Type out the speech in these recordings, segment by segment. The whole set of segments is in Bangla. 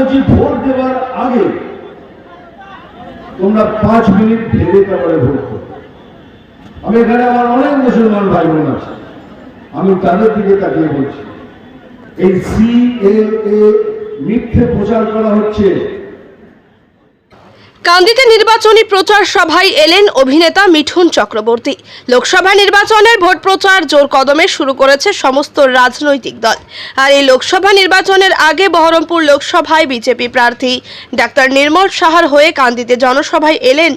বলছি ভোট দেওয়ার আগে তোমরা 5 মিনিট ভেবে তারপরে ভোট করো। আমি এখানে আমার অনেক মুসলমান ভাই বোন আছে, আমি তাদের দিকে তাকিয়ে বলছি, এই সিএএ মিথ্যে প্রচার করা হচ্ছে। কান্দিতে নির্বাচনী প্রচার সভায় এলেন অভিনেতা মিঠুন চক্রবর্তী। লোকসভা নির্বাচনের ভোট প্রচার জোর কদমে শুরু করেছে সমস্ত রাজনৈতিক দল। আর এই লোকসভা নির্বাচনের আগে বহরমপুর লোকসভায় বিজেপি প্রার্থী ডাক্তার নির্মল সাহার হয়ে কান্দিতে জনসভায় এলেন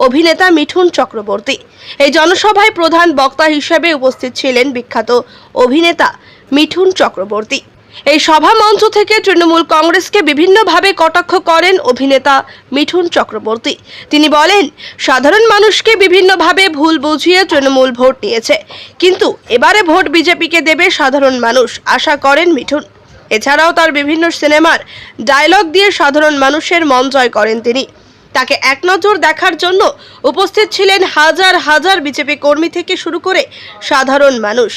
অভিনেতা মিঠুন চক্রবর্তী। এই জনসভায় প্রধান বক্তা হিসেবে উপস্থিত ছিলেন বিখ্যাত অভিনেতা মিঠুন চক্রবর্তী। এই সভা মঞ্চ থেকে তৃণমূল কংগ্রেসকে বিভিন্নভাবে কটাক্ষ করেন অভিনেতা মিঠুন চক্রবর্তী। তিনি বলেন, সাধারণ মানুষকে বিভিন্নভাবে ভুল বুঝিয়ে তৃণমূল ভোট নিয়েছে, কিন্তু এবারে ভোট বিজেপিকে দেবে সাধারণ মানুষ, আশা করেন মিঠুন। এছাড়াও তার বিভিন্ন সিনেমার ডায়লগ দিয়ে সাধারণ মানুষের মন জয় করেন তিনি। তাকে এক নজর দেখার জন্য উপস্থিত ছিলেন হাজার হাজার বিজেপি কর্মী থেকে শুরু করে সাধারণ মানুষ।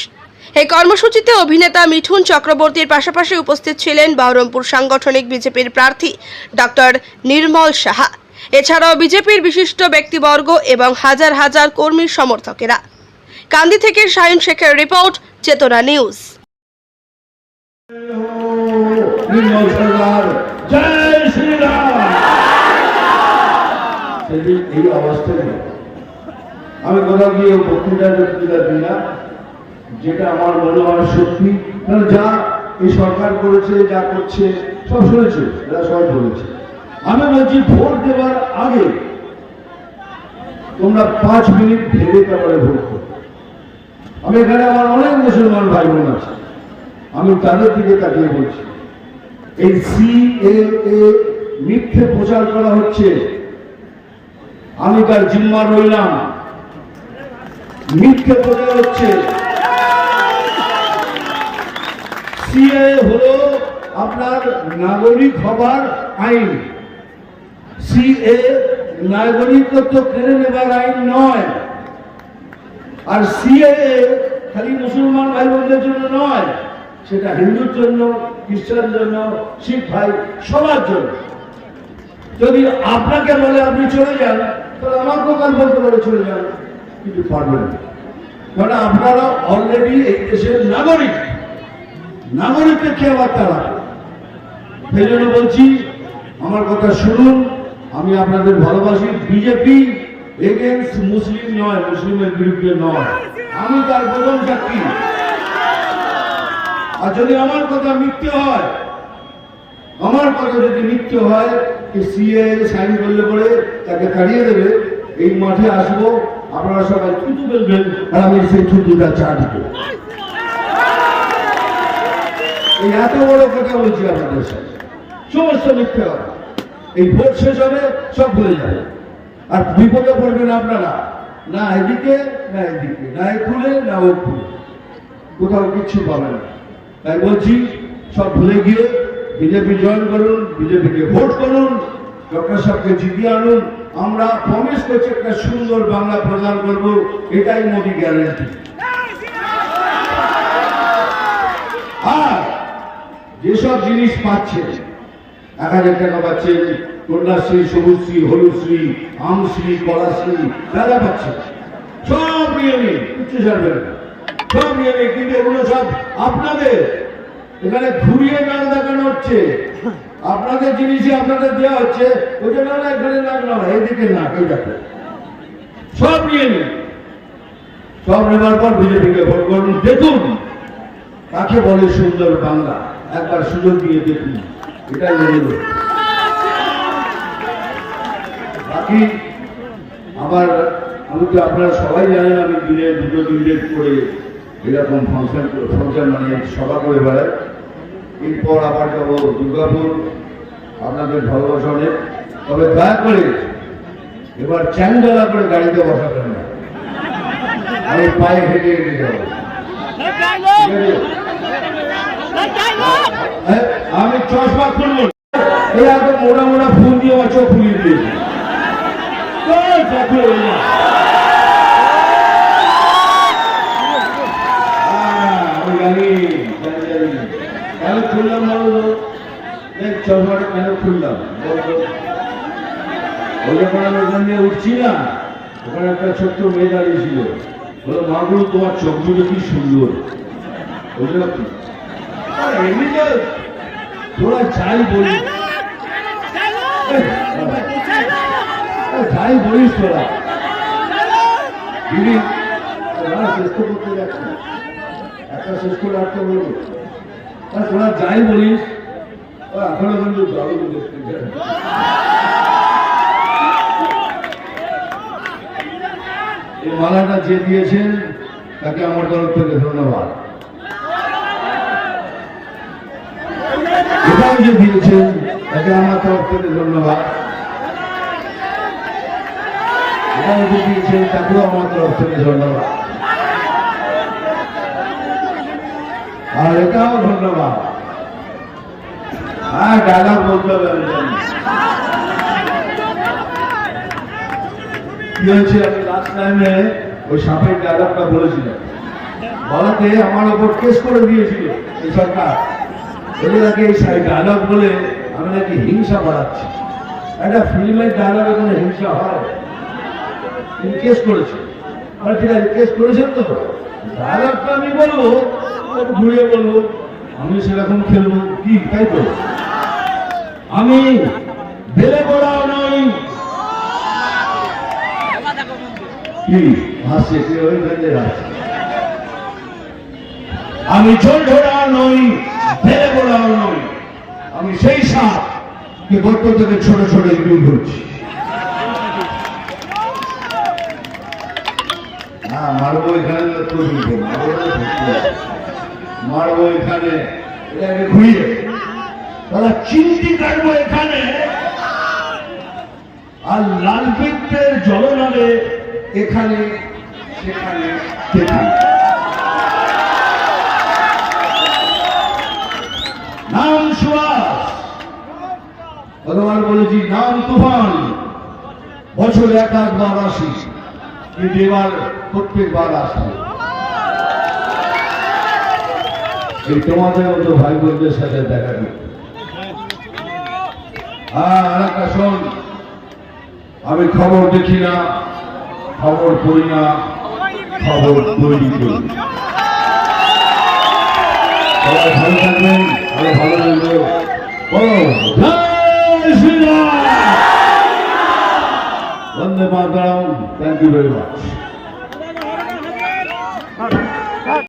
এই কর্মসূচিতে অভিনেতা মিঠুন চক্রবর্তীর পাশাপাশি উপস্থিত ছিলেন বহরমপুর সাংগঠনিক বিজেপির প্রার্থী ডক্টর নির্মল সাহা, এছাড়াও বিজেপির বিশিষ্ট ব্যক্তিবর্গ এবং হাজার হাজার কর্মী সমর্থকেরা। কান্দি থেকে সায়ন শেখের রিপোর্ট, চেতনা নিউজ। এই অবস্থায় আমি কোথাও গিয়ে বক্তৃতা দিই না, যেটা আমার মনে হয় সত্যি। কারণ যা এই সরকার করেছে, যা করছে সব শুনেছে, এরা সবাই বলেছে। আমি বলছি ভোট দেওয়ার আগে তোমরা 5 মিনিট ভেবে তারপরে ভোট করো। আমি এখানে আমার অনেক মুসলমান ভাই বোন আছে, আমি তাদের দিকে তাকিয়ে বলছি, এই সিএএ মিথ্যে প্রচার করা হচ্ছে। আমি তার জিম্মা রইলাম, মিথ্যে প্রচার হচ্ছে। সিএএ হলো আপনার নাগরিক হবার আইন। সিএএ নাগরিকত্ব কেড়ে নেবার আইন নয়। আর সিএএ খালি মুসলমান ভাই বোনদের জন্য নয়, সেটা হিন্দুর জন্য, খ্রিস্টান জন্য, শিখ ভাই সবার জন্য। যদি আপনাকে বলে আপনি চলে যান, তাহলে আমাকেও কাল বলতে পারে চলে যান, কিন্তু পারবেন না, কারণ আপনারা অলরেডি এই দেশের নাগরিক। নাগরিককে কে আবার তারা? সেই জন্য বলছি, আমার কথা শুনুন, আমি আপনাদের ভালোবাসি। বিজেপি এগেন্স্ট মুসলিম নয়, মুসলিমের বিরুদ্ধে নয়, আমি তার প্রথম সাক্ষী। আর যদি আমার কথা মিথ্যে হয়, আমার কথা যদি মিথ্যে হয়, সিএএ সাইন করলে পরে তাকে তাড়িয়ে দেবে, এই মাঠে আসবো, আপনারা সবাই থুতু ফেলবেন, আর আমি সেই থুতুটা চা দিব। এই এত বড় কথা বলছি আপনাদের সাথে, সমস্ত মিথ্যে কথা। এই ভোট শেষ হবে, সব ভুলে যাবে, আর বিপদে পড়বেন আপনারা। না এদিকে না এদিকে, না এ খুলে না ও খুলে, কোথাও কিচ্ছু পাবেন না। তাই বলছি, সব ভুলে গিয়ে বিজেপি জয়েন করুন, বিজেপিকে ভোট করুন, ডক্টর সাহেবকে জিতিয়ে আনুন। আমরা প্রমিস করছি একটা সুন্দর বাংলা প্রদান করব, এটাই মোদী গ্যারান্টি। আর যেসব জিনিস পাচ্ছে, 1000 টাকা পাচ্ছে, কন্যাশ্রী, সবুজশ্রী, হলুদশ্রী, আমশ্রী, কলাশ্রী, যারা পাচ্ছে সব নিয়ে নিন, কিচ্ছু ছাড়বেন না, সব নিয়ে নিন। কিন্তু এগুলো সব আপনাদের, এখানে ঘুরিয়ে নাক দেখানো হচ্ছে। আপনাদের জিনিসই আপনাদের দেওয়া হচ্ছে, ওইটা না এখানে নাক না, এইদিকে নাক, এই দেখো, সব নিয়ে নিন। সব নেবার পর বিজেপিকে ভোট করুন। দেখুন কাকে বলে সুন্দর বাংলা, একবার সুযোগ দিয়ে দেখুন, এটাই বলব। বাকি আবার আমি তো আপনারা সবাই জানেন, আমি দিনে 2-3 ডেট করে এরকম ফাংশন মানে সভা করে বেড়াই। এরপর আবার যাবো দুর্গাপুর, আপনাদের ভালোবাসা অনেক। তবে দয়া করে এবার চ্যাংডালা করে গাড়িতে বসাবেন না, আমি পায়ে হেঁটে হেঁটে যাবো। আমি চশমা খুলবো, এই এত মোড়া মোড়া ফুল দিয়ে আমার চোখ ফুলিয়ে দিয়েছি। খুললাম না, চশমাটা কেন খুললাম? ওই যখন আমি ওখান দিয়ে উঠছি না, ওখানে একটা ছোট্ট মেয়ে দাঁড়িয়ে ছিল, বলো মাগুলো তোমার চোখ দুটো কি সুন্দর। বুঝলো কি এমনিতে তোরা যাই বলিস, যাই বলিস তোরা দিদি শেষ করতে যাচ্ছে, একটা শেষ করে আটটা বলবো, তোরা যাই বলিস এখনো কিন্তু দারুণ দেখতে চাই। এই মালাটা যে দিয়েছেন তাকে আমার তরফ থেকে ধন্যবাদ। এটাও যে দিয়েছেন তাকে আমার তরফ থেকে ধন্যবাদ। এটাও যে দিয়েছেন তাকেও আমার তরফ থেকে ধন্যবাদ। আর এটাও ধন্যবাদ। হ্যাঁ ডায়লগ বলতে হবে, আমি জানি কি হয়েছে। আমি লাস্ট টাইমে ওই সাপের ডায়লগটা বলেছিলাম, বলাতে আমার ওপর কেস করে দিয়েছিল এই সরকার। বলে নাকি এই ডায়লগ বলে আমি নাকি হিংসা বাড়াচ্ছি। একটা ফিল্মের ডায়লগে কোনো হিংসা হয়? তিনি কেস করেছেন। ঠিক আছে, কেস করেছেন তো ডায়লগটা আমি বলবো, ঘুরিয়ে বলবো, আমি সেরকম খেলবো কি, তাই তো? আমি বেলে পড়াও নই, কি হাসছে কি ওই ধরে হাসছে। আমি ঝোল ঝোড়াও নই, বেলে পড়াও নই, আমি সেই সাপ যে গর্ত থেকে ছোট ছোট ইঁদুর ধরছি। হ্যাঁ মারবো এখানে, মারবো এখানে, এটাকে ঘুরিয়ে তারা চিমটি কাটবো এখানে, আর লাল পিত্তের জলনালে এখানে সেখানে সেখানে। নাম সুয়াস, ভগবান বলেছি নাম তুফান, বছর এক আধবার আসি, কিন্তু এবার প্রত্যেকবার আসি। এই তোমাদের মতো ভাই বোনদের সাথে দেখা দিই। আর একটা শোন, আমি খবর দেখি না, খবর পড়ি না, খবর তৈরি করি। সবাই ভালো থাকবেন, আরো ভালো লাগলো। বলো জয় শ্রীরাম, বন্দে মাতরম। Thank you very much.